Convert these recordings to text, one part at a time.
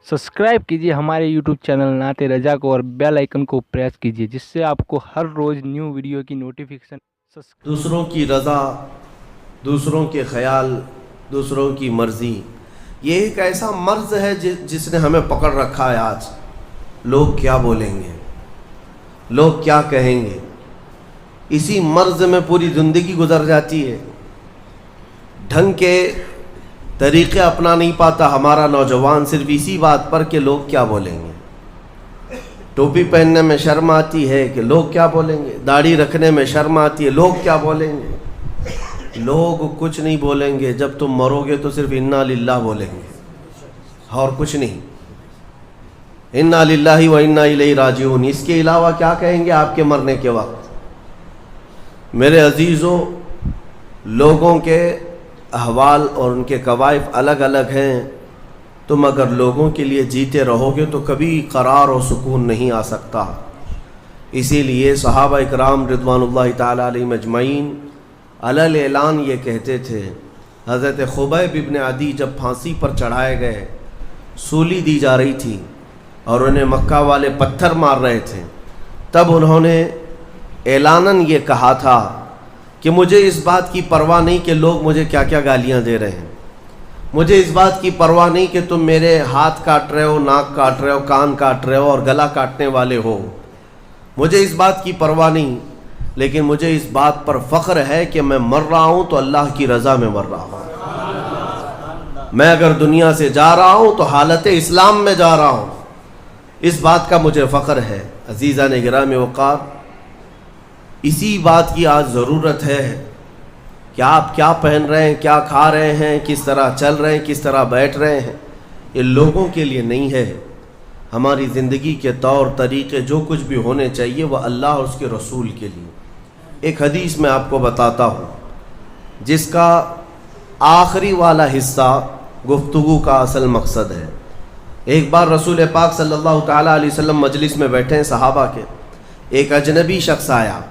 Subscribe कीजिए हमारे YouTube channel नाते रजा को और बेल आइकन को प्रेस कीजिए जिससे आपको हर रोज़ न्यू वीडियो की नोटिफिकेशन। दूसरों की रज़ा, दूसरों के ख्याल, दूसरों की मर्ज़ी, ये एक ऐसा मर्ज़ है जिसने हमें पकड़ रखा है। आज लोग क्या बोलेंगे, लोग क्या कहेंगे, इसी मर्ज़ में पूरी ज़िंदगी गुजर जाती है। ढंग के तरीक़े अपना नहीं पाता हमारा नौजवान, सिर्फ इसी बात पर कि लोग क्या बोलेंगे। टोपी पहनने में शर्म आती है कि लोग क्या बोलेंगे, दाढ़ी रखने में शर्म आती है, लोग क्या बोलेंगे। लोग कुछ नहीं बोलेंगे, जब तुम मरोगे तो सिर्फ इन्ना लिल्लाह बोलेंगे और कुछ नहीं। इन्ना लिल्लाहि व इन्ना इलैहि राजिऊन, इसके अलावा क्या कहेंगे आपके मरने के वक्त। मेरे अजीज़ों, लोगों के अहवाल और उनके कवायफ अलग अलग हैं। तुम अगर लोगों के लिए जीते रहोगे तो कभी करार और सुकून नहीं आ सकता। इसीलिए सहाबा इकराम रिदवानुल्लाहि ताला अलैहिम अजमईन अलल ऐलान ये कहते थे। हज़रत खुबैब इब्न अदी जब फांसी पर चढ़ाए गए, सूली दी जा रही थी और उन्हें मक्का वाले पत्थर मार रहे थे, तब उन्होंने ऐलानन ये कहा था कि मुझे इस बात की परवाह नहीं कि लोग मुझे क्या क्या गालियाँ दे रहे हैं, मुझे इस बात की परवाह नहीं कि तुम मेरे हाथ काट रहे हो, नाक काट रहे हो, कान काट रहे हो और गला काटने वाले हो, मुझे इस बात की परवाह नहीं, लेकिन मुझे इस बात पर फ़ख्र है कि मैं मर रहा हूँ तो अल्लाह की रज़ा में मर रहा हूँ। मैं अगर दुनिया से जा रहा हूँ तो हालत इस्लाम में जा रहा हूँ, इस बात का मुझे फ़ख्र है। अज़ीज़ान गिराम वक़ार, इसी बात की आज ज़रूरत है कि आप क्या पहन रहे हैं, क्या खा रहे हैं, किस तरह चल रहे हैं, किस तरह बैठ रहे हैं, ये लोगों के लिए नहीं है। हमारी ज़िंदगी के तौर तरीक़े जो कुछ भी होने चाहिए वह अल्लाह और उसके रसूल के लिए। एक हदीस मैं आपको बताता हूँ जिसका आखिरी वाला हिस्सा गुफ्तगू का असल मकसद है। एक बार रसूल पाक सल्लल्लाहु ताला अलैहि वसल्लम मजलिस में बैठे हैं सहाबा के, एक अजनबी शख्स आया,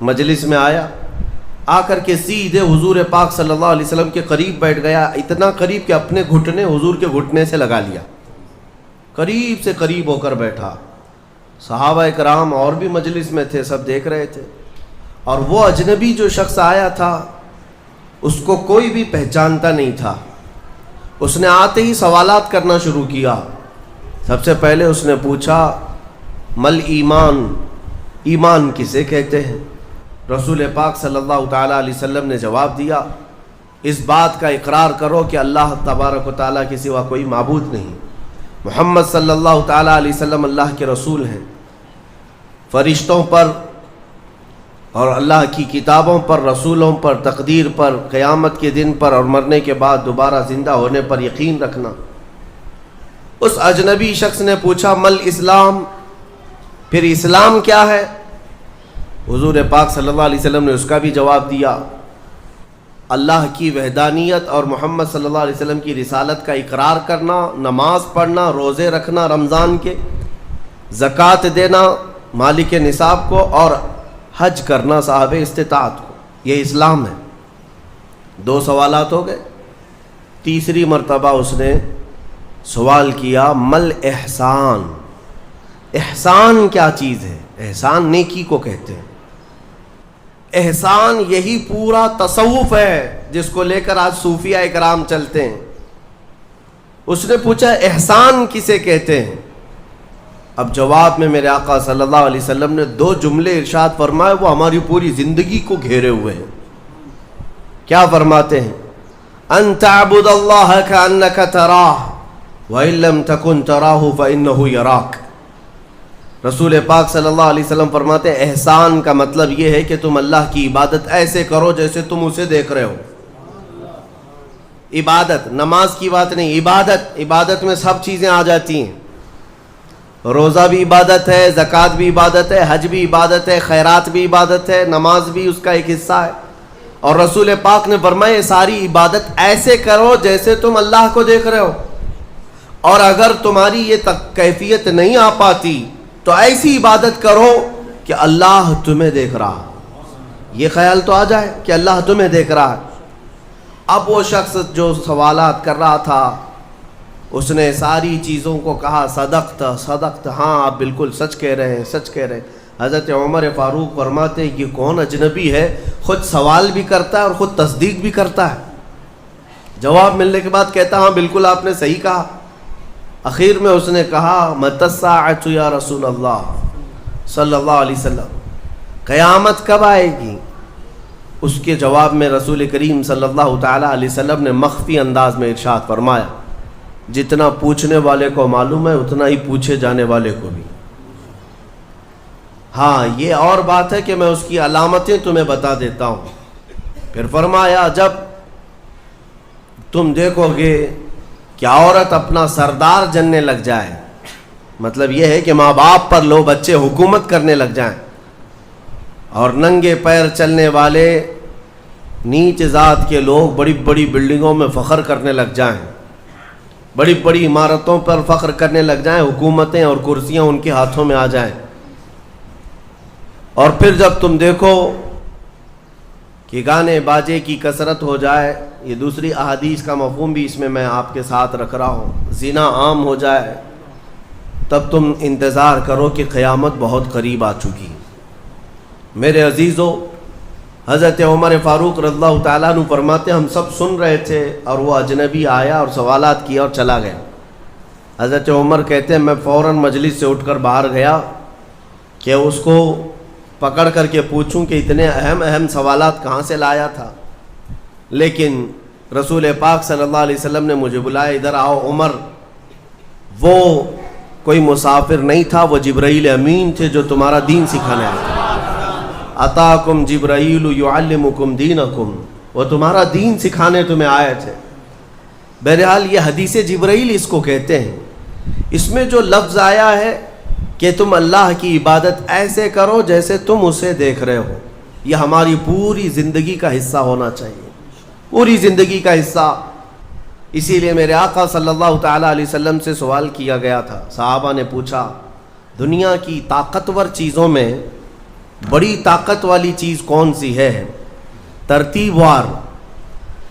मजलिस में आया, आकर के सीधे हुजूर पाक सल्लल्लाहु अलैहि वसल्लम के करीब बैठ गया। इतना करीब कि अपने घुटने हुजूर के घुटने से लगा लिया, करीब से करीब होकर बैठा। सहाबा इकराम और भी मजलिस में थे, सब देख रहे थे। और वो अजनबी जो शख्स आया था उसको कोई भी पहचानता नहीं था। उसने आते ही सवालात करना शुरू किया। सबसे पहले उसने पूछा, मल ईमान, ईमान किसे कहते हैं। रसूल पाक सल्लल्लाहु ताला अलैहि वसल्लम ने जवाब दिया, इस बात का इकरार करो कि अल्लाह तबारक व तआला के सिवा कोई माबूद नहीं, मोहम्मद सल्लल्लाहु ताला अलैहि वसल्लम अल्लाह के रसूल हैं। फरिश्तों पर और अल्लाह की किताबों पर, रसूलों पर, तकदीर पर, क़यामत के दिन पर और मरने के बाद दोबारा ज़िंदा होने पर यकीन रखना। उस अजनबी शख्स ने पूछा, मल इस्लाम, फिर इस्लाम क्या है। हुजूर पाक सल्लल्लाहु अलैहि वसल्लम ने उसका भी जवाब दिया, अल्लाह की वहदानियत और मोहम्मद सल्लल्लाहु अलैहि वसल्लम की रिसालत का इकरार करना, नमाज पढ़ना, रोज़े रखना रमज़ान के, ज़कात देना मालिक निसाब को और हज करना साहब इस्तिताअत को, ये इस्लाम है। दो सवालात हो गए। तीसरी मर्तबा उसने सवाल किया, मल एहसान, एहसान क्या चीज़ है। एहसान नेकी को कहते हैं। एहसान यही पूरा तसव्वुफ है जिसको लेकर आज सूफिया इकराम चलते हैं। उसने पूछा, एहसान किसे कहते हैं। अब जवाब में मेरे आका सल्लल्लाहु अलैहि वसल्लम ने दो जुमले इरशाद फरमाए, वो हमारी पूरी ज़िंदगी को घेरे हुए हैं। क्या फरमाते हैं, अन तअबुदल्लाह कअन्नका तराह व इन लम तकुन तराहु फइन्नहु यराक। रसूल पाक सल्लल्लाहु अलैहि वसल्लम फरमाते हैं, एहसान का मतलब ये है कि तुम अल्लाह की इबादत ऐसे करो जैसे तुम उसे देख रहे हो। इबादत, नमाज की बात नहीं, इबादत, इबादत में सब चीज़ें आ जाती हैं। रोज़ा भी इबादत है, ज़कात भी इबादत है, हज भी इबादत है, खैरात भी इबादत है, नमाज भी उसका एक हिस्सा है। और रसूल पाक ने फरमाया, ये सारी इबादत ऐसे करो जैसे तुम अल्लाह को देख रहे हो। और अगर तुम्हारी ये कैफियत नहीं आ पाती तो ऐसी इबादत करो कि अल्लाह तुम्हें देख रहा, ये ख्याल तो आ जाए कि अल्लाह तुम्हें देख रहा है। अब वो शख्स जो सवालात कर रहा था اس نے ساری چیزوں کو کہا صدقت صدقت، ہاں آپ بالکل سچ کہہ رہے ہیں، سچ کہہ رہے ہیں۔ حضرت عمر فاروق فرماتے ہیں یہ کون اجنبی ہے، خود سوال بھی کرتا ہے اور خود تصدیق بھی کرتا ہے۔ جواب ملنے کے بعد کہتا ہاں بالکل آپ نے صحیح کہا۔ اخیر میں اس نے کہا متی الساعۃ یا رسول اللہ صلی اللہ علیہ وسلم، قیامت کب آئے گی؟ اس کے جواب میں رسول کریم صلی اللہ تعالیٰ علیہ وسلم نے مخفی انداز میں ارشاد فرمایا، جتنا پوچھنے والے کو معلوم ہے اتنا ہی پوچھے جانے والے کو بھی۔ ہاں یہ اور بات ہے کہ میں اس کی علامتیں تمہیں بتا دیتا ہوں۔ پھر فرمایا جب تم دیکھو گے کہ عورت اپنا سردار جننے لگ جائے، مطلب یہ ہے کہ ماں باپ پر لو بچے حکومت کرنے لگ جائیں، اور ننگے پیر چلنے والے نیچ ذات کے لوگ بڑی بڑی بلڈنگوں میں فخر کرنے لگ جائیں، بڑی بڑی عمارتوں پر فخر کرنے لگ جائیں، حکومتیں اور کرسیاں ان کے ہاتھوں میں آ جائیں، اور پھر جب تم دیکھو کہ گانے باجے کی کثرت ہو جائے، یہ دوسری احادیث کا مفہوم بھی اس میں میں آپ کے ساتھ رکھ رہا ہوں، زنا عام ہو جائے، تب تم انتظار کرو کہ قیامت بہت قریب آ چکی۔ میرے عزیزو، حضرت عمر فاروق رضی اللہ تعالیٰ عنہ فرماتے ہم سب سن رہے تھے اور وہ اجنبی آیا اور سوالات کیا اور چلا گیا۔ حضرت عمر کہتے ہیں میں فوراً مجلس سے اٹھ کر باہر گیا کہ اس کو پکڑ کر کے پوچھوں کہ اتنے اہم سوالات کہاں سے لایا تھا، لیکن رسول پاک صلی اللہ علیہ وسلم نے مجھے بلایا، ادھر آؤ عمر۔ وہ کوئی مسافر نہیں تھا، وہ جبرائیل امین تھے جو تمہارا دین سکھانے آئے تھے۔ اتاکم جبرائیل یعلمکم دینکم، وہ تمہارا دین سکھانے تمہیں آئے تھے۔ بہرحال یہ حدیث جبرائیل اس کو کہتے ہیں۔ اس میں جو لفظ آیا ہے کہ تم اللہ کی عبادت ایسے کرو جیسے تم اسے دیکھ رہے ہو، یہ ہماری پوری زندگی کا حصہ ہونا چاہیے، پوری زندگی کا حصہ۔ اسی لیے میرے آقا صلی اللہ تعالیٰ علیہ وسلم سے سوال کیا گیا تھا، صحابہ نے پوچھا دنیا کی طاقتور چیزوں میں بڑی طاقت والی چیز کون سی ہے؟ ترتیب وار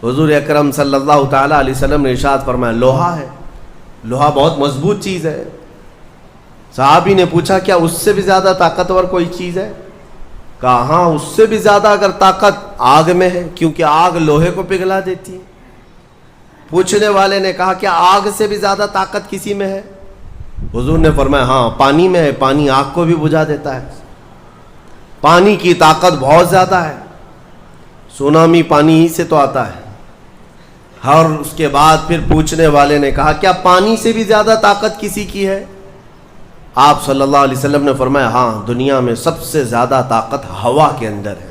حضور اکرم صلی اللہ تعالیٰ علیہ وسلم نے ارشاد فرمایا لوہا ہے، لوہا بہت مضبوط چیز ہے۔ صحابی نے پوچھا کیا اس سے بھی زیادہ طاقتور کوئی چیز ہے؟ کہا ہاں اس سے بھی زیادہ اگر طاقت آگ میں ہے، کیونکہ آگ لوہے کو پگھلا دیتی ہے۔ پوچھنے والے نے کہا کیا آگ سے بھی زیادہ طاقت کسی میں ہے؟ حضور نے فرمایا ہاں پانی میں ہے، پانی آگ کو بھی بجھا دیتا ہے، پانی کی طاقت بہت زیادہ ہے، سونامی پانی ہی سے تو آتا ہے۔ اور اس کے بعد پھر پوچھنے والے نے کہا کیا پانی سے بھی زیادہ طاقت کسی کی ہے؟ آپ صلی اللہ علیہ وسلم نے فرمایا ہاں دنیا میں سب سے زیادہ طاقت ہوا کے اندر ہے،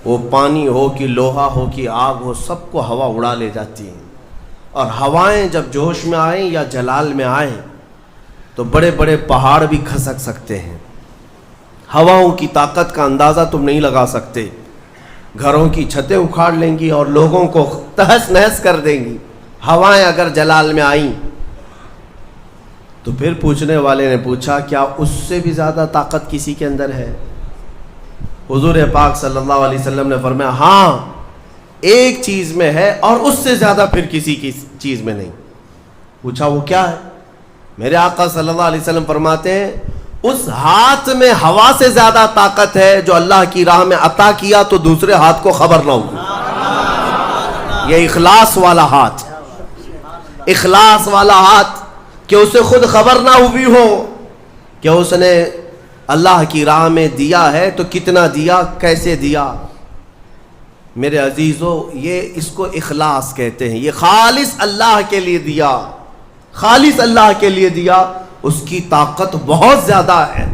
وہ پانی ہو کہ لوہا ہو کہ آگ ہو، سب کو ہوا اڑا لے جاتی ہے، اور ہوائیں جب جوش میں آئیں یا جلال میں آئیں تو بڑے بڑے پہاڑ بھی کھسک سکتے ہیں۔ ہواؤں کی طاقت کا اندازہ تم نہیں لگا سکتے، گھروں کی چھتیں اکھاڑ لیں گی اور لوگوں کو تہس نہس کر دیں گی ہوائیں اگر جلال میں آئیں۔ تو پھر پوچھنے والے نے پوچھا کیا اس سے بھی زیادہ طاقت کسی کے اندر ہے؟ حضور پاک صلی اللہ علیہ وسلم نے فرمایا ہاں ایک چیز میں ہے اور اس سے زیادہ پھر کسی کی چیز میں نہیں۔ پوچھا وہ کیا ہے؟ میرے آقا صلی اللہ علیہ وسلم فرماتے ہیں اس ہاتھ میں ہوا سے زیادہ طاقت ہے جو اللہ کی راہ میں عطا کیا تو دوسرے ہاتھ کو خبر نہ ہوگی۔ یہ اخلاص والا ہاتھ، اخلاص والا ہاتھ کہ اسے خود خبر نہ ہوئی ہو کہ اس نے اللہ کی راہ میں دیا ہے تو کتنا دیا، کیسے دیا۔ میرے عزیزو یہ اس کو اخلاص کہتے ہیں، یہ خالص اللہ کے لیے دیا، خالص اللہ کے لیے دیا، اس کی طاقت بہت زیادہ ہے۔